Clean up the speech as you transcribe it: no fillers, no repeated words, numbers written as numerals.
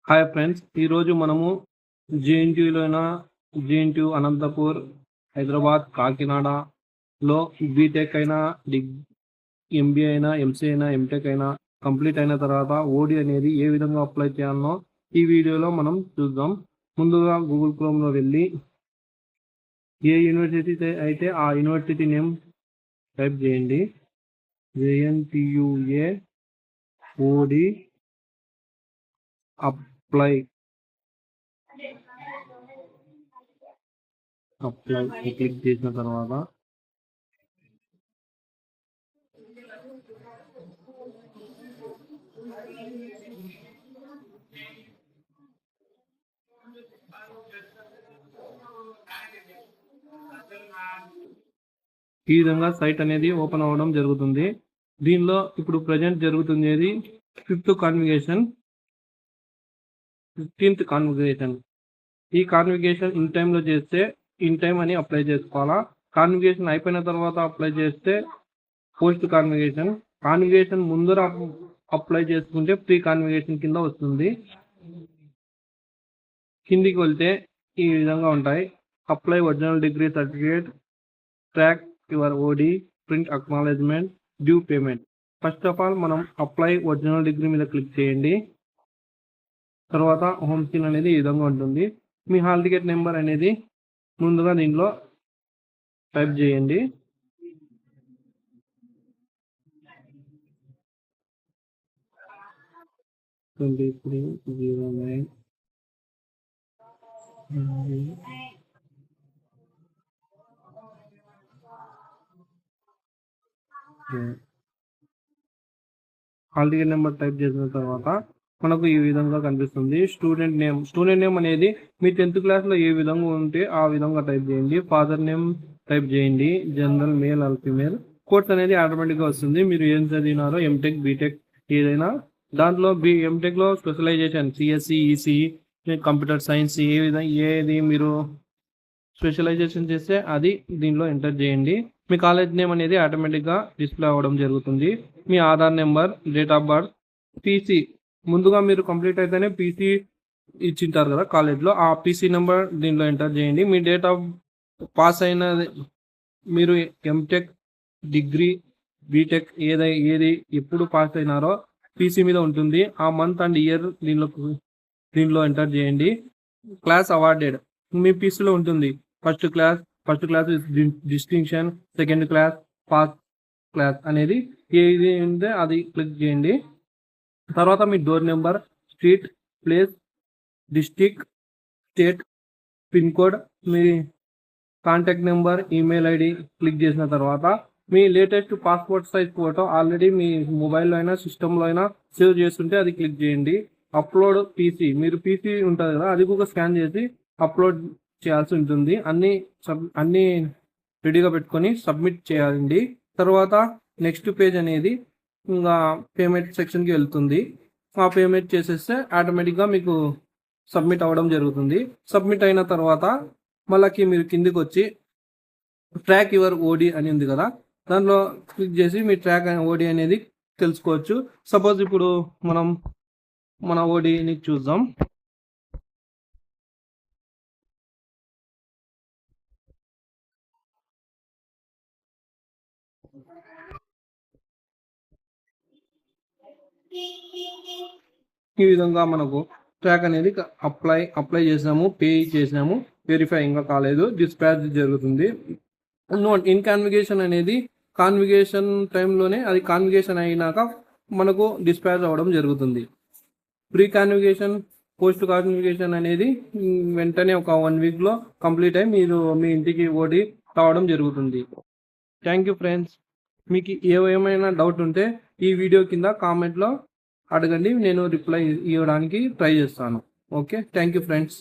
Hi friends, ఈరోజు మనము జేఎన్టీయూలోన JNTU Anantapur, Hyderabad, కాకినాడలో బీటెక్ అయినా ఎంబీఏ అయినా ఎంసీఏ అయినా ఎంటెక్ అయినా కంప్లీట్ అయిన తర్వాత ఓడి అనేది ఏ విధంగా అప్లై చేయాలనో ఈ వీడియోలో మనం చూద్దాం. ముందుగా గూగుల్ క్రోమ్లో వెళ్ళి ఏ యూనివర్సిటీ అయితే ఆ యూనివర్సిటీ నేమ్ టైప్ చేయండి. జేఎన్టీయూఏ ఓడి అప్లై క్లిక్ చేసిన తర్వాత ఈ విధంగా సైట్ అనేది ఓపెన్ అవ్వడం జరుగుతుంది. దీనిలో ఇప్పుడు ప్రజెంట్ జరుగుతుంది 15th కాన్విగేషన్. ఈ కాన్విగేషన్ ఇన్ టైంలో చేస్తే ఇన్ టైం అని అప్లై చేసుకోవాలా. కాన్విగేషన్ అయిపోయిన తర్వాత అప్లై చేస్తే పోస్ట్ కాన్విగేషన్ ముందర అప్లై చేసుకుంటే ప్రీ కాన్విగేషన్ కింద వస్తుంది. కిందికి వెళ్తే ఈ విధంగా ఉంటాయి. Apply original degree certificate, track your OD, print acknowledgement, due payment. First of all మనం అప్లై ఒరిజినల్ డిగ్రీ మీద క్లిక్ చేయండి. తర్వాత హోమ్ స్క్రీన్ అనేది ఈ విధంగా ఉంటుంది. మీ హాల్ టికెట్ నెంబర్ అనేది ముందుగా దీనిలో టైప్ చేయండి. హాల్ టికెట్ నెంబర్ టైప్ చేసిన తర్వాత మనకు ఈ విధంగా కనిపిస్తుంది. స్టూడెంట్ నేమ్ అనేది మీ 10th క్లాస్లో ఏ విధంగా ఉంటే ఆ విధంగా టైప్ చేయండి. ఫాదర్ నేమ్ టైప్ చేయండి, general, male or female. Course అనేది ఆటోమేటిక్గా వస్తుంది. మీరు ఏం చదివినారో ఎంటెక్, బీటెక్ ఏదైనా దాంట్లో ఎంటెక్లో specialisation CSC, ECE, computer science ఏది మీరు స్పెషలైజేషన్ చేస్తే అది దీనిలో ఎంటర్ చేయండి. మీ కాలేజ్ నేమ్ అనేది ఆటోమేటిక్గా డిస్ప్లే అవ్వడం జరుగుతుంది. మీ Aadhaar number, date of birth, PC ముందుగా మీరు కంప్లీట్ అయితేనే పీసీ ఇచ్చింటారు కదా కాలేజ్లో, ఆ పీసీ నెంబర్ దీనిలో ఎంటర్ చేయండి. మీ డేట్ ఆఫ్ పాస్ అయిన మీరు ఎంటెక్, డిగ్రీ, బీటెక్ ఏది ఎప్పుడు పాస్ అయినారో పీసీ మీద ఉంటుంది. ఆ మంత్ అండ్ ఇయర్ దీనిలో ఎంటర్ చేయండి. క్లాస్ అవార్డెడ్ మీ పీసీలో ఉంటుంది. First class distinction, second class, pass class అనేది ఏది ఉంటే అది క్లిక్ చేయండి. తర్వాత మీ door number, street, place, district, state, pin code, మీ contact number, email ID click చేసిన తర్వాత మీ latest passport size photo already మీ మొబైల్లో అయినా సిస్టంలో అయినా సేవ్ చేస్తుంటే అది క్లిక్ చేయండి. అప్లోడ్ పీసీ, మీరు పీసీ ఉంటుంది కదా అది కూడా స్కాన్ చేసి అప్లోడ్ చేయాల్సి ఉంటుంది. అన్నీ రెడీగా పెట్టుకొని సబ్మిట్ చేయాలండి. తర్వాత నెక్స్ట్ పేజ్ అనేది ఇంకా పేమెంట్ సెక్షన్కి వెళ్తుంది. ఆ పేమెంట్ చేసేస్తే ఆటోమేటిక్గా మీకు సబ్మిట్ అవ్వడం జరుగుతుంది. సబ్మిట్ అయిన తర్వాత మళ్ళీ మీరు కిందికి వచ్చి ట్రాక్ యువర్ ఓడి అని ఉంది కదా, దాంట్లో క్లిక్ చేసి మీ ట్రాక్ ఓడి అనేది తెలుసుకోవచ్చు. సపోజ్ ఇప్పుడు మనం మన ఓడిని చూద్దాం. ఈ విధంగా మనకు ట్రాక్ అనేది అప్లై చేసాము, పే చేసాము, వెరిఫై ఇంకా కాలేదు, డిస్పాచ్ జరుగుతుంది. ఇన్ కాన్విగేషన్ అనేది కాన్విగేషన్ టైంలోనే అది కాన్విగేషన్ అయినాక మనకు డిస్పాచ్ అవ్వడం జరుగుతుంది. ప్రీ కాన్విగేషన్, పోస్ట్ కాన్విగేషన్ అనేది వెంటనే ఒక 1 వీక్లో కంప్లీట్ అయ్యి మీరు మీ ఇంటికి ఓడి రావడం జరుగుతుంది. Thank you friends. మీకు ఏమైనా డౌట్ ఉంటే ఈ వీడియో కింద కామెంట్లో అడగండి, నేను రిప్లై ఇవ్వడానికి ట్రై చేస్తాను. Okay, thank you friends.